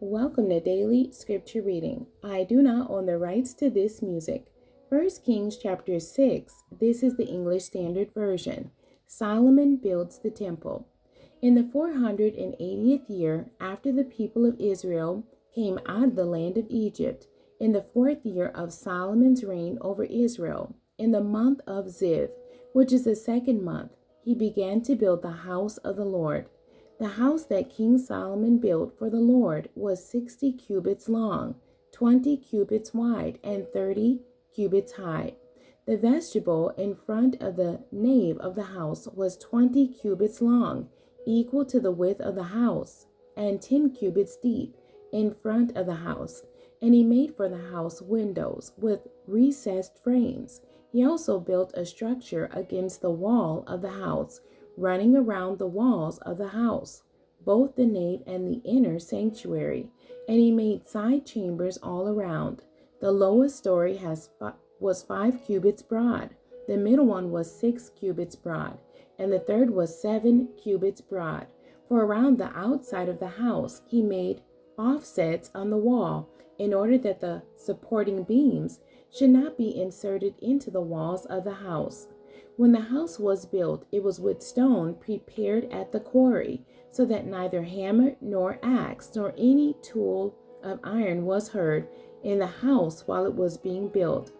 Welcome to Daily Scripture Reading. I do not own the rights to this music. 1 Kings chapter 6. This is the English Standard Version. Solomon builds the temple. In the 480th year after the people of Israel came out of the land of Egypt, in the 4th year of Solomon's reign over Israel, in the month of Ziv, which is the second month, he began to build the house of the Lord. The house that King Solomon built for the Lord was 60 cubits long, 20 cubits wide, and 30 cubits high. The vestibule in front of the nave of the house was 20 cubits long, equal to the width of the house, and 10 cubits deep in front of the house. And he made for the house windows with recessed frames. He also built a structure against the wall of the house, running around the walls of the house, both the nave and the inner sanctuary. And he made side chambers all around. The lowest story was 5 cubits broad. The middle one was 6 cubits broad, and the third was 7 cubits broad. For around the outside of the house he made offsets on the wall, in order that the supporting beams should not be inserted into the walls of the house. When the house was built, it was with stone prepared at the quarry, so that neither hammer nor axe nor any tool of iron was heard in the house while it was being built.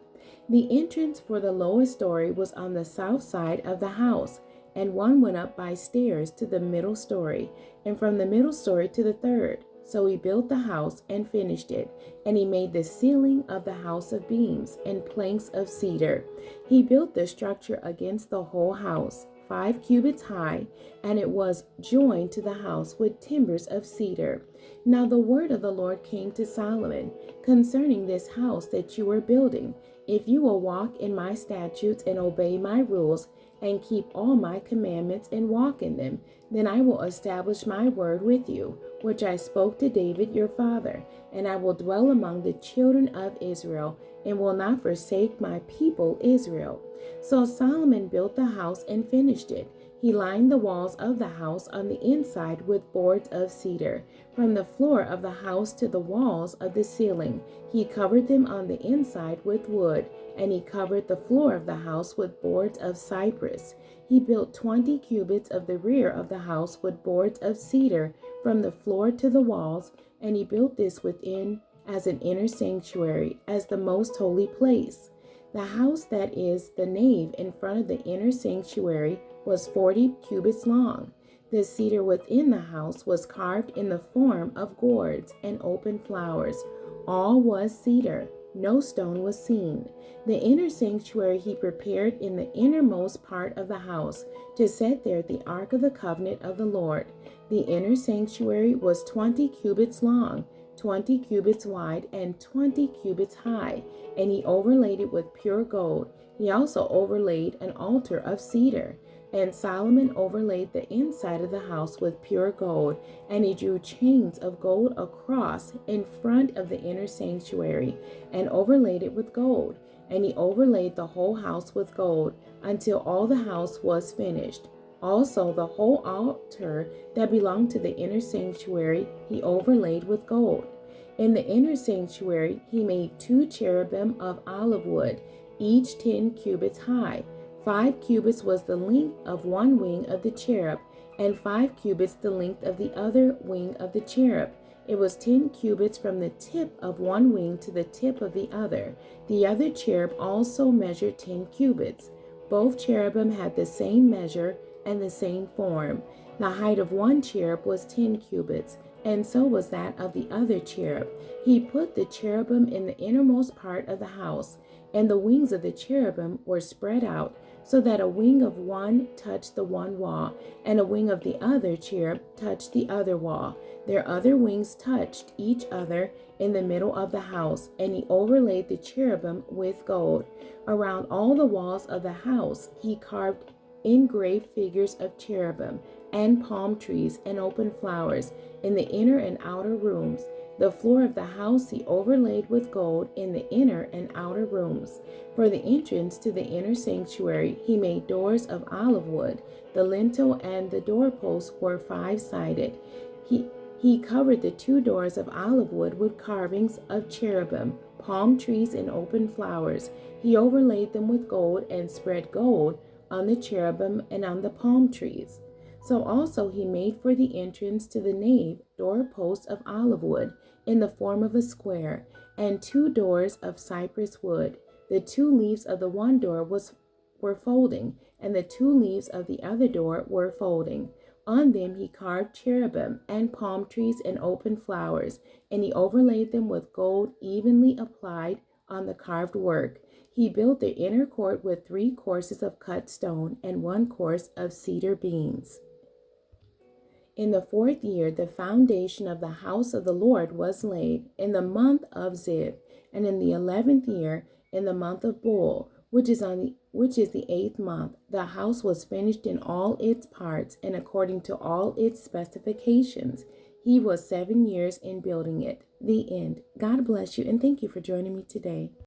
The entrance for the lowest story was on the south side of the house, and one went up by stairs to the middle story, and from the middle story to the third. So he built the house and finished it, and he made the ceiling of the house of beams and planks of cedar. He built the structure against the whole house, 5 cubits high, and it was joined to the house with timbers of cedar. Now the word of the Lord came to Solomon concerning this house that you are building. If you will walk in my statutes and obey my rules, and keep all my commandments and walk in them, then I will establish my word with you, which I spoke to David your father, and I will dwell among the children of Israel, and will not forsake my people Israel. So Solomon built the house and finished it. He lined the walls of the house on the inside with boards of cedar, from the floor of the house to the walls of the ceiling. He covered them on the inside with wood, and he covered the floor of the house with boards of cypress. He built 20 cubits of the rear of the house with boards of cedar from the floor to the walls, and he built this within as an inner sanctuary, as the most holy place. The house that is the nave in front of the inner sanctuary was 40 cubits long. The cedar within the house was carved in the form of gourds and open flowers. All was cedar. No stone was seen. The inner sanctuary he prepared in the innermost part of the house, to set there the ark of the covenant of the Lord. The inner sanctuary was 20 cubits long, 20 cubits wide, and 20 cubits high, and he overlaid it with pure gold. He also overlaid an altar of cedar. And Solomon overlaid the inside of the house with pure gold, and he drew chains of gold across in front of the inner sanctuary, and overlaid it with gold. And he overlaid the whole house with gold, until all the house was finished. Also the whole altar that belonged to the inner sanctuary he overlaid with gold. In the inner sanctuary he made 2 cherubim of olive wood, each 10 cubits high. 5 cubits was the length of one wing of the cherub, and 5 cubits the length of the other wing of the cherub. It was 10 cubits from the tip of one wing to the tip of the other. The other cherub also measured 10 cubits. Both cherubim had the same measure and the same form. The height of one cherub was 10 cubits, and so was that of the other cherub. He put the cherubim in the innermost part of the house, and the wings of the cherubim were spread out, so that a wing of one touched the one wall, and a wing of the other cherub touched the other wall. Their other wings touched each other in the middle of the house, and he overlaid the cherubim with gold. Around all the walls of the house he carved engraved figures of cherubim and palm trees and open flowers in the inner and outer rooms. The floor of the house he overlaid with gold in the inner and outer rooms. For the entrance to the inner sanctuary he made doors of olive wood. The lintel and the doorposts were 5-sided. He He covered the 2 doors of olive wood with carvings of cherubim, palm trees, and open flowers. He overlaid them with gold and spread gold on the cherubim and on the palm trees. So also he made for the entrance to the nave doorposts of olive wood in the form of a square, and 2 doors of cypress wood. The 2 leaves of the one door were folding, and the 2 leaves of the other door were folding. On them he carved cherubim and palm trees and open flowers, and he overlaid them with gold evenly applied on the carved work. He built the inner court with 3 courses of cut stone and 1 course of cedar beams. In the 4th year, the foundation of the house of the Lord was laid in the month of Ziv, and in the 11th year, in the month of Bul, which is the 8th month, the house was finished in all its parts and according to all its specifications. He was 7 years in building it. The end. God bless you, and thank you for joining me today.